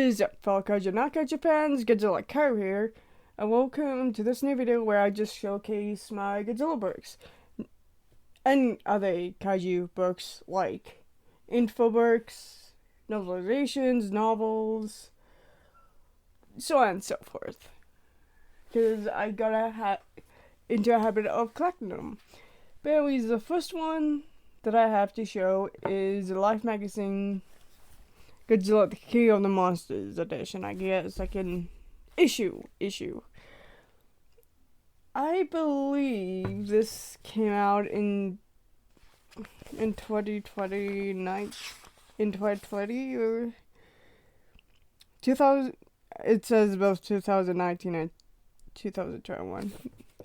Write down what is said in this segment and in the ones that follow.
is up, fellow Kaiju not Kaiju fans? Godzilla Kaiju here, and welcome to this new video where I just showcase my Godzilla books and other Kaiju books like info books, novelizations, novels, so on and so forth. Because I got into a habit of collecting them. But anyways, the first one that I have to show is the Life magazine Godzilla the King of the Monsters edition. I guess like an issue. I believe this came out in 2020 in 2020 or 2000. It says both 2019 and 2021.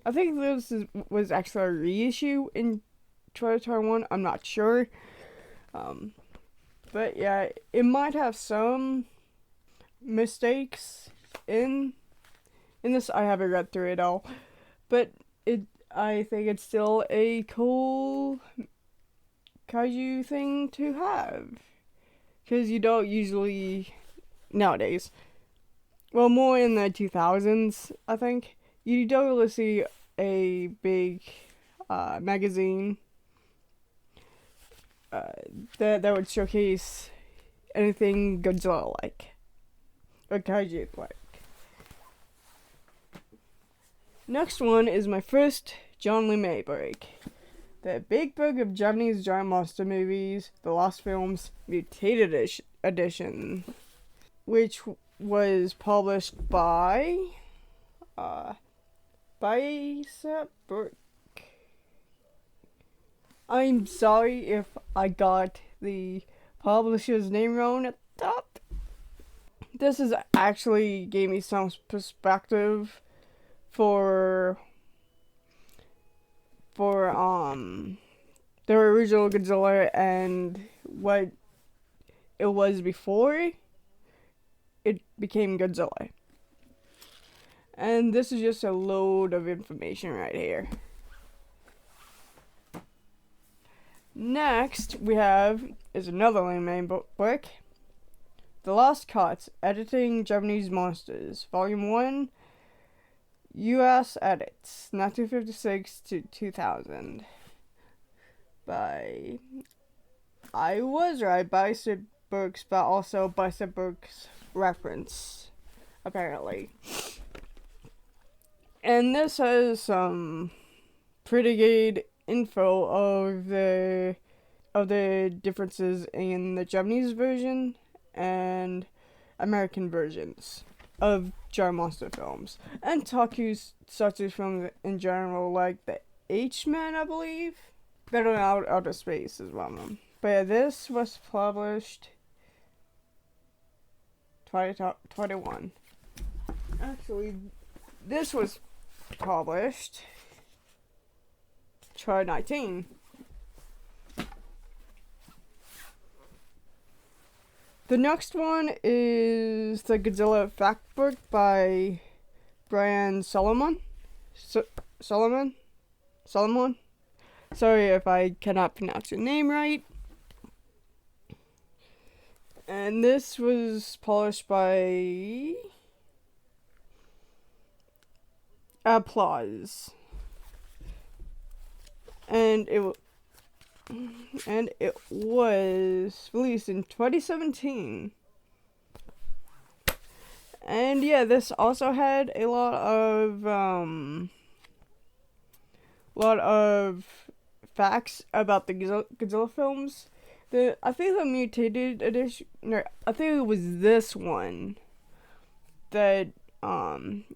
I think this was actually a reissue in 2021. I'm not sure. But yeah, it might have some mistakes in this. I haven't read through it all, but I think it's still a cool Kaiju thing to have, because you don't usually nowadays. Well, more in the 2000s, I think you don't really see a big magazine that would showcase anything Godzilla-like or Kaiju-like. Next one is my first John Lee May book, the Big Book of Japanese Giant Monster Movies, The Lost Films Mutated Edition, which was published by Bicep Book. I'm sorry if I got the publisher's name wrong at the top. This is actually gave me some perspective for the original Godzilla and what it was before it became Godzilla. And this is just a load of information right here. Next, we have is another Lee May book, The Lost Cuts, Editing Japanese Monsters, Volume 1, U.S. Edits, 1956 to 2000, by, I was right, Bicep Books, but also Bicep Books reference, apparently. And this has some pretty good info of the differences in the Japanese version and American versions of giant monster films, and tokusatsu films in general, like the H-Men, I believe, Battle Out Outer Space is one of them. But yeah, this was published 2021. Actually, this was published 2019. The next one is the Godzilla Fact Book by Brian Solomon. Solomon? Sorry if I cannot pronounce your name right. And this was published by Applause. And it was released in 2017. And yeah, this also had a lot of facts about the Godzilla films. I think the mutated edition, I think it was this one that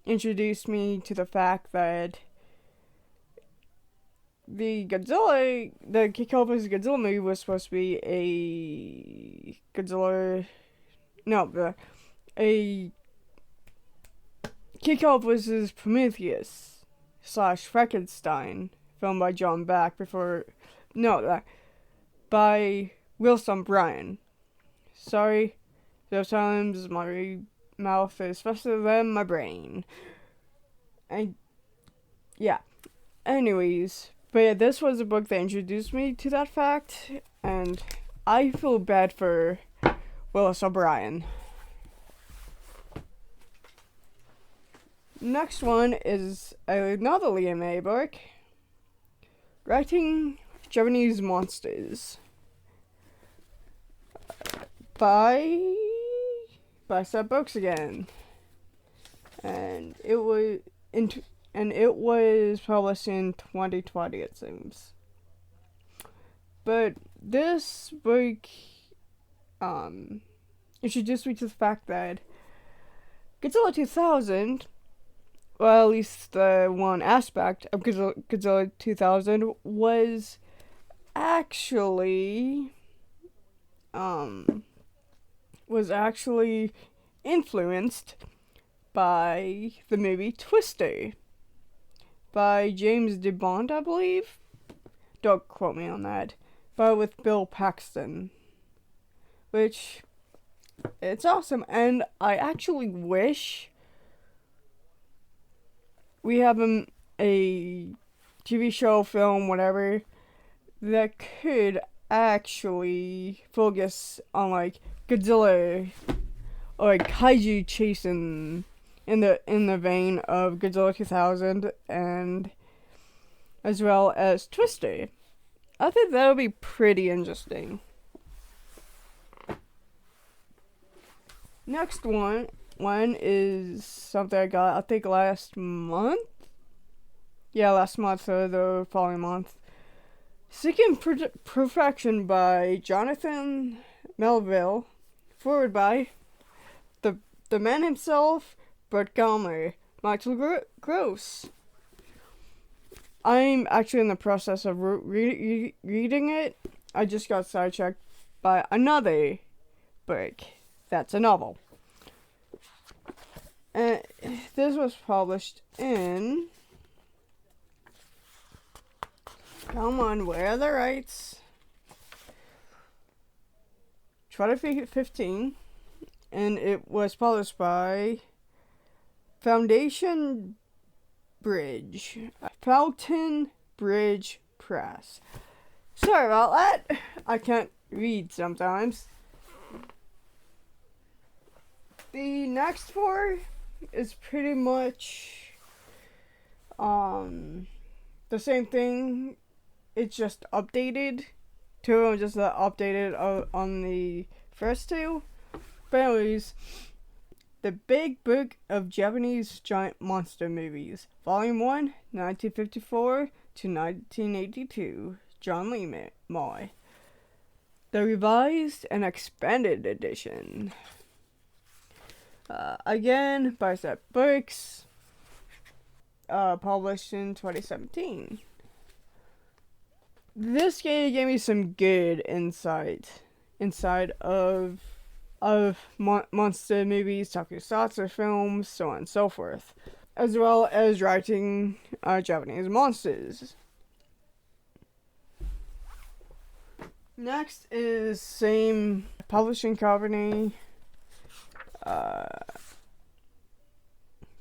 introduced me to the fact that the Kikopa's Godzilla movie was supposed to be a Kikop vs. Prometheus / Frankenstein film by John Back by Wilson Bryan. Sorry, those times my mouth is faster than my brain. And yeah, anyways. But yeah, this was a book that introduced me to that fact, and I feel bad for Willis O'Brien. Next one is another Liam A book. Writing Japanese Monsters by Seth Books again, and it was published in 2020, it seems. But this book introduced me to the fact that Godzilla 2000, well, at least the one aspect of Godzilla 2000 was actually influenced by the movie Twister by James DeBond, I believe. Don't quote me on that. But with Bill Paxton, which it's awesome, and I actually wish we have a TV show, film, whatever, that could actually focus on like Godzilla or like Kaiju chasing in the vein of Godzilla 2000, and as well as Twister. I think that would be pretty interesting. Next one is something I got, I think, last month. Yeah, last month or the following month. Seeking Perfection by Jonathan Melville. Forward by the man himself, Brett Gallmer, Michael Gross. I'm actually in the process of reading it. I just got sidetracked by another book that's a novel. And this was published in... Come on, where are the rights? 2015. And it was published by Fountain Bridge Press. Sorry about that. I can't read sometimes. The next four is pretty much the same thing. It's just updated. Two of them just updated on the first two. But anyways, The Big Book of Japanese Giant Monster Movies, Volume 1, 1954 to 1982, John Lee Moy. The Revised and Expanded Edition. Again, by Seth Books, published in 2017. This game gave me some good insight inside of monster movies, tokusatsu films, so on and so forth, as well as writing Japanese monsters. Next is same publishing company,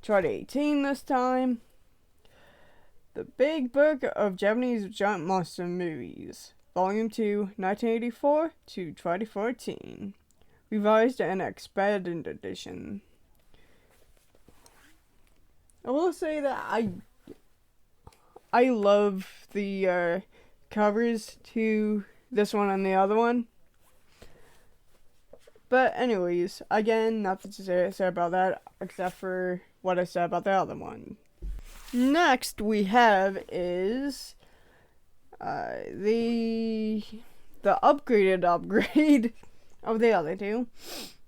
2018 this time. The Big Book of Japanese Giant Monster Movies, Volume 2, 1984 to 2014. Revised and Expanded Edition. I will say that I love the covers to this one and the other one. But anyways, again, nothing to say about that except for what I said about the other one. Next we have is the upgraded upgrade of the other two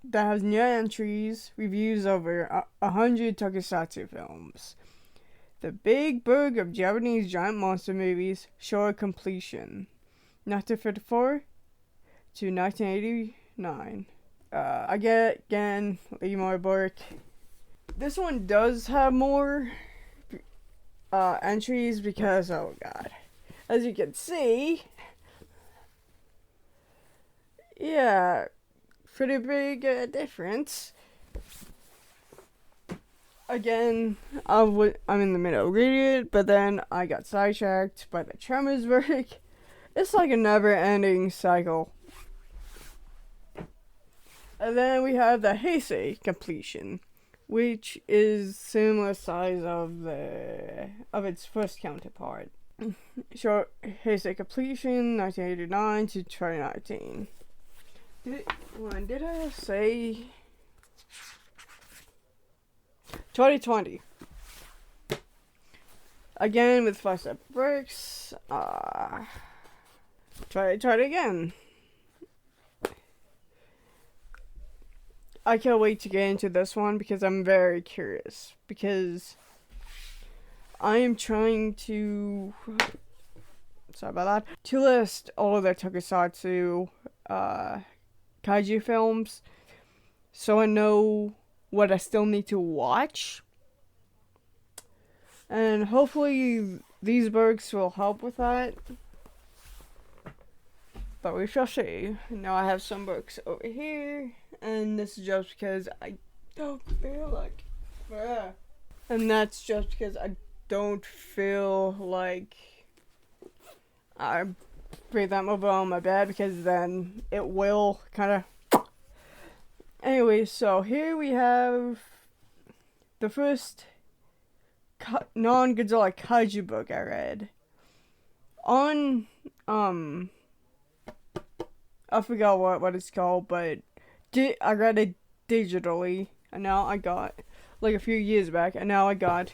that has new entries, reviews over 100 tokusatsu films. The Big Book of Japanese Giant Monster Movies, Showa Completion, 1954 to 1989. Again, Lee Bork. This one does have more entries because, oh god, as you can see, yeah, pretty big difference. Again, I'm in the middle of reading it, but then I got sidetracked by the Tremors work. It's like a never-ending cycle. And then we have the Heisei Completion, which is similar size of its first counterpart. So here's the completion, 1989 to 2019. Did I say 2020? Again with 5-step bricks. Try it again. I can't wait to get into this one because I'm very curious. Because I am trying to, sorry about that, to list all of the tokusatsu kaiju films, so I know what I still need to watch. And hopefully these books will help with that. But we shall see. Now I have some books over here, and this is just because I don't feel like, and that's just because I don't feel like I bring that mobile on my bed, because then it will kind of. Anyway, so here we have the first non-Godzilla kaiju book I read on I forgot what it's called, but I read it digitally, and now I got, like a few years back, and now I got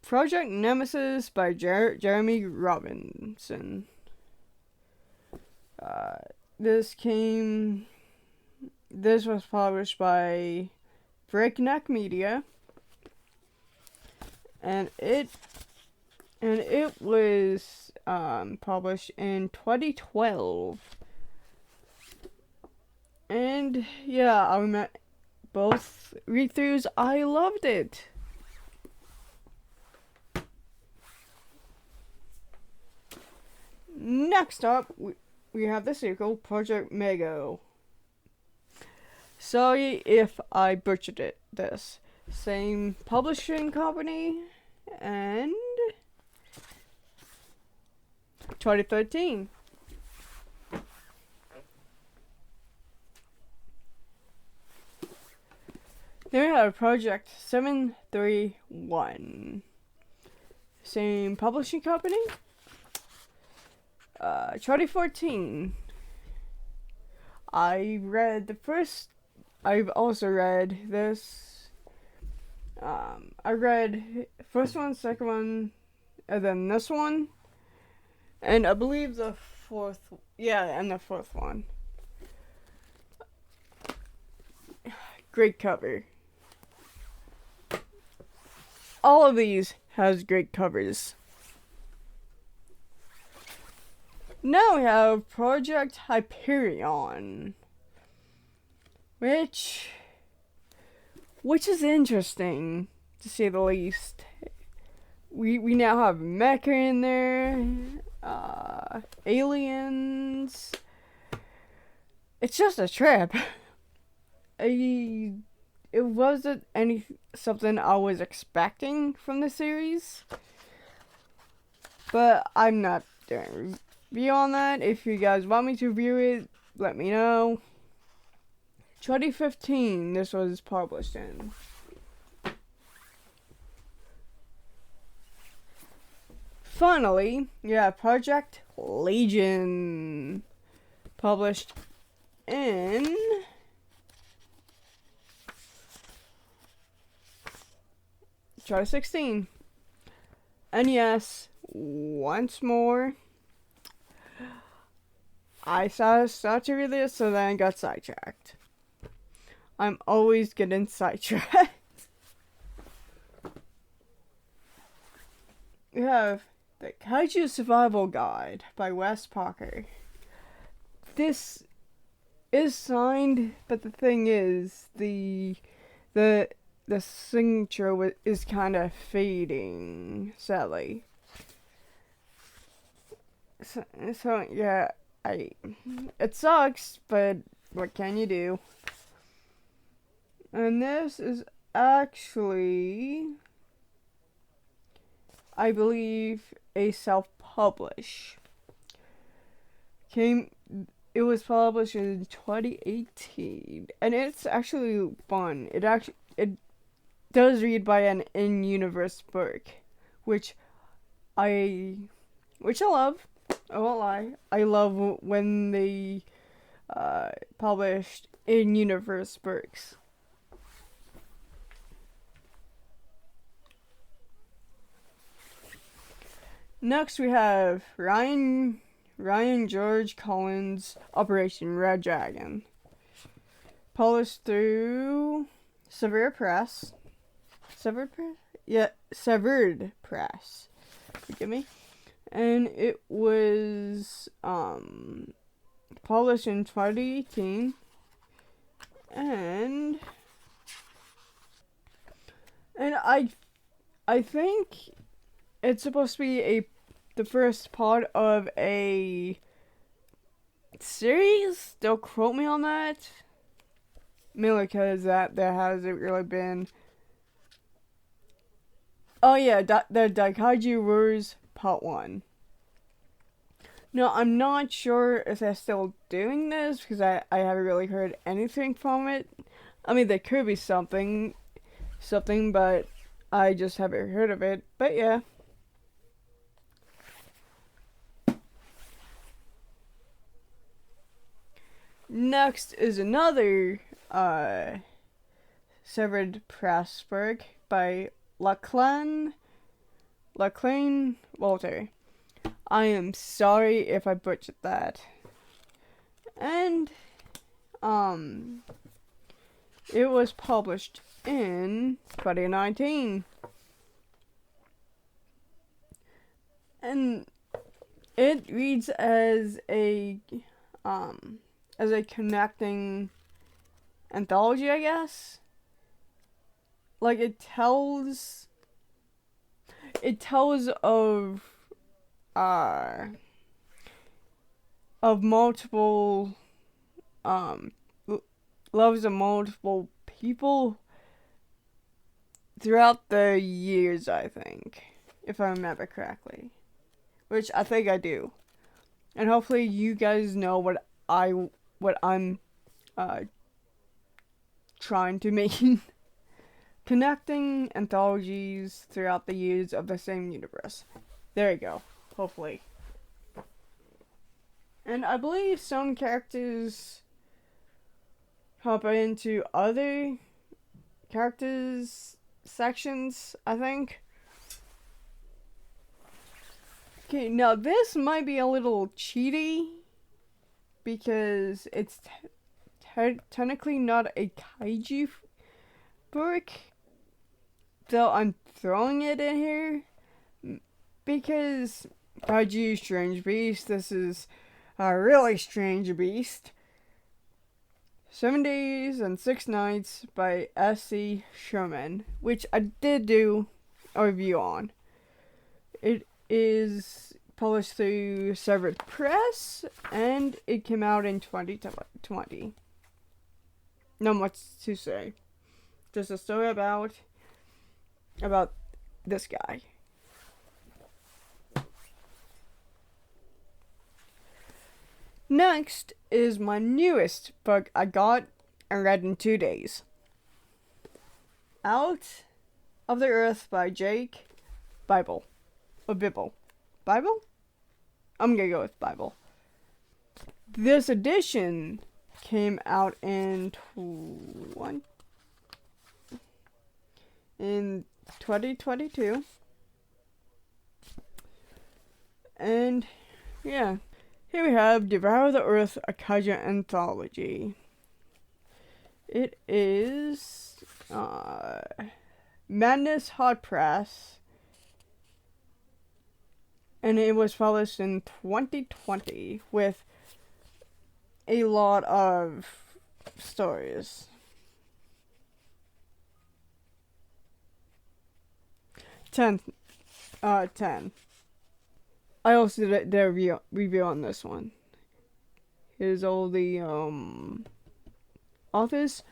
Project Nemesis by Jeremy Robinson. This was published by Breakneck Media, and it was published in 2012. And yeah, I met both read-throughs. I loved it. Next up, we have the sequel, Project Mego. Sorry if I butchered this. Same publishing company, and 2013. Then we have Project 731. Same publishing company. 2014. I've also read this. I read first one, second one, and then this one. And I believe the fourth one. Great cover. All of these has great covers. Now we have Project Hyperion, which is interesting, to say the least. We now have mecha in there, aliens. It's just a trip. It wasn't something I was expecting from the series, but I'm not doing a review on that. If you guys want me to review it, let me know. 2015, this was published in. Finally, yeah, Project Legion, published in 2016. And yes, once more, I started to read this, so then I got sidetracked. I'm always getting sidetracked. We have the Kaiju Survival Guide by Wes Parker. This is signed, but the thing is, the signature is kind of fading, sadly. So yeah, it sucks, but what can you do? And this is actually, I believe, a self-publish. It was published in 2018, and it's actually fun. it does read by an in-universe book, which I love. I won't lie. I love when they published in-universe books. Next, we have Ryan George Collins' Operation Red Dragon, published through Severed Press. Severed Press? Yeah, Severed Press. Forgive me. And it was published in 2018. And I think it's supposed to be the first part of a series. Don't quote me on that. Mainly because there hasn't really been. Oh yeah, the Kaiju Wars Part 1. No, I'm not sure if they're still doing this because I haven't really heard anything from it. I mean, there could be something, but I just haven't heard of it. But yeah. Next is another Severed Press book by Lachlan Walter. I am sorry if I butchered that. And it was published in 2019. And it reads as a connecting anthology, I guess. Like it tells of multiple loves of multiple people throughout the years, I think, if I remember correctly, which I think I do. And hopefully you guys know what I'm trying to make. Connecting anthologies throughout the years of the same universe. There you go. Hopefully. And I believe some characters hop into other characters sections, I think. Okay, now this might be a little cheaty because it's technically not a kaiju book, though I'm throwing it in here because Kaiju Strange Beast. This is a really strange beast. 7 Days and 6 Nights by S.C. Sherman, which I did do a review on. It is published through Severed Press, and it came out in 2020. Not much to say. Just a story about this guy. Next is my newest book I got and read in 2 days. Out of the Earth by Jake Bible. Or Bibble. Bible? I'm gonna go with Bible. This edition came out in 2022. And yeah, here we have Devour the Earth, a Kaiju anthology. It is Madness Hot Press, and it was published in 2020 with a lot of stories. 10. I also did a review on this one. Here's all the authors.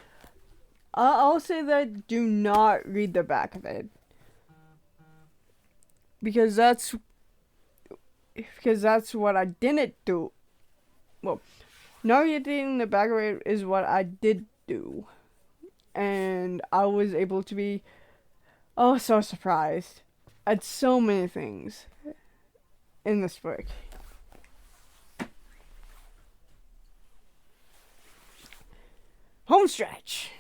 I'll say that do not read the back of it, because that's what I didn't do. Well, not reading the back of it is what I did do. and I was able to be so surprised at so many things in this book. Homestretch.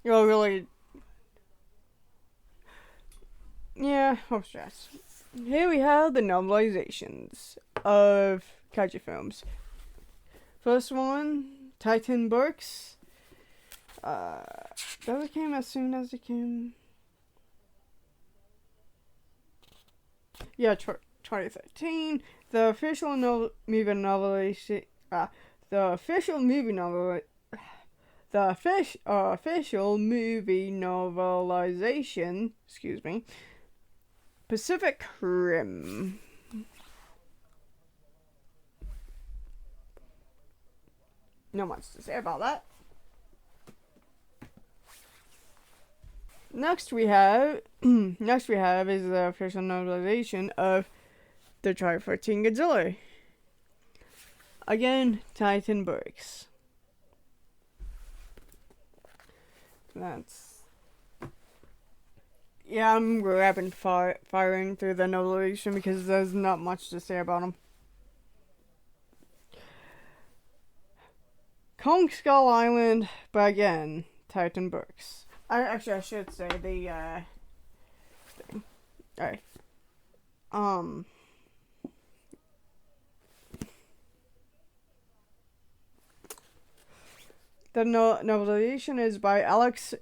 Really, yeah, homestretch. Here we have the novelizations of kaiju films. First one, Titan Books. That came as soon as it came. Yeah, 2013. The official movie novelization. The official movie novel. The official movie novelization. Excuse me. Pacific Rim. Not much to say about that. Next we have is the official novelization of the 2014 Godzilla. Again, Titan Books. I'm rapid firing through the novelization because there's not much to say about them. Kong Skull Island, but again, Titan Books. I should say the thing. Alright. The novelization is by Alex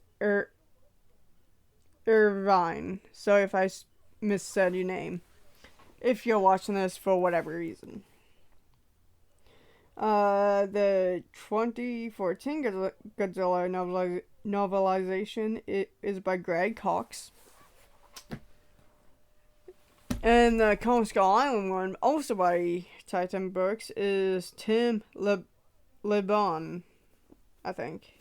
Irvine. So if I missaid your name, if you're watching this for whatever reason. The 2014 Godzilla novelization is by Greg Cox. And the Kong Skull Island one, also by Titan Books, is Tim LeBon, I think.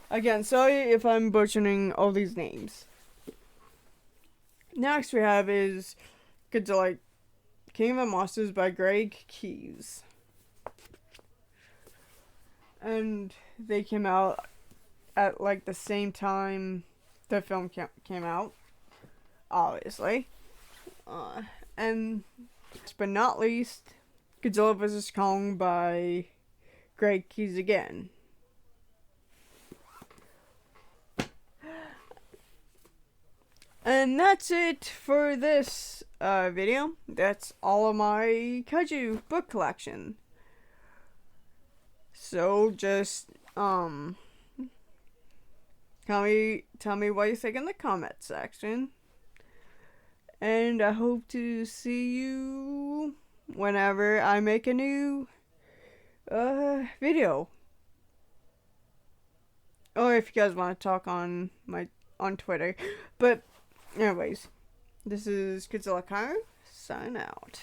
Again, sorry if I'm butchering all these names. Next we have is Godzilla King of the Monsters by Greg Keyes. And they came out at like the same time the film came out, obviously. And last but not least, Godzilla vs. Kong by Greg Keyes again. And that's it for this video. That's all of my kaiju book collection. So just tell me what you think in the comment section. And I hope to see you whenever I make a new video. Or if you guys want to talk on Twitter. But anyways, this is Godzilla Kaiju, sign out.